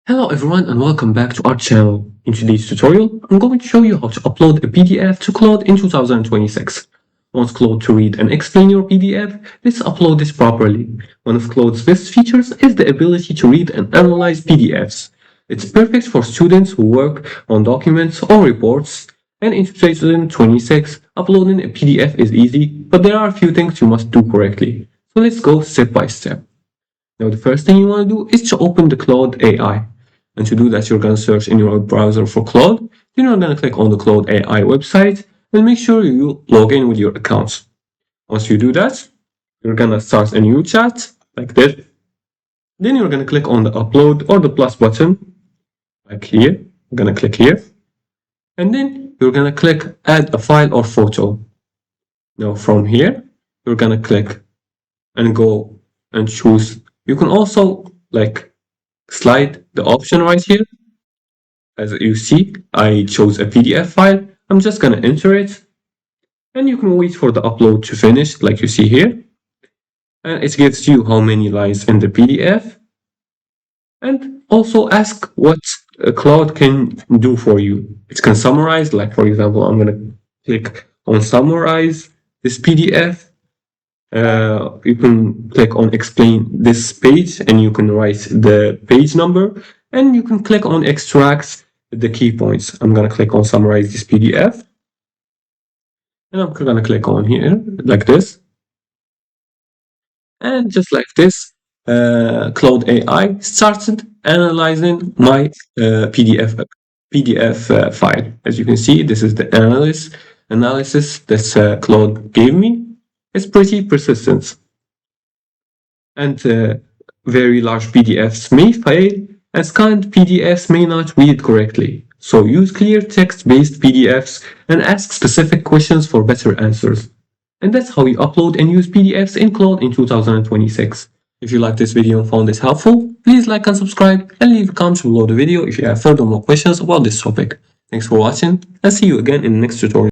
Hello everyone and welcome back to our channel. In today's tutorial, I'm going to show you how to upload a PDF to Claude in 2026. Want Claude to read and explain your PDF? Let's upload this properly. One of Claude's best features is the ability to read and analyze PDFs. It's perfect for students who work on documents or reports, and in 2026, uploading a PDF is easy, but there are a few things you must do correctly. So let's go step by step. Now the first thing you want to do is to open the Claude AI. And to do that, you're going to search in your browser for Claude. Then you're going to click on the Claude AI website and make sure you log in with your account. Once you do that, you're going to start a new chat like this. Then you're going to click on the upload or the plus button like here. I'm going to click here. And then you're going to click add a file or photo. Now from here, you're going to click and go and choose. You can also slide the option right here. As you see, I chose a PDF file. I'm just going to enter it. And you can wait for the upload to finish, like you see here. And it gives you how many lines in the PDF. And also ask what Claude can do for you. It can summarize, like for example, I'm going to click on summarize this PDF. You can click on explain this page and you can write the page number, and you can click on extract the key points. I'm going to click on summarize this PDF, and I'm going to click on here like this, and just like this, Claude AI started analyzing my PDF file. As you can see, this is the analysis that Claude gave me. It's pretty persistent, and very large PDFs may fail, and scanned PDFs may not read correctly. So use clear text-based PDFs and ask specific questions for better answers. And that's how you upload and use PDFs in Claude in 2026. If you liked this video and found this helpful, please like and subscribe and leave a comment below the video if you have further more questions about this topic. Thanks for watching, and see you again in the next tutorial.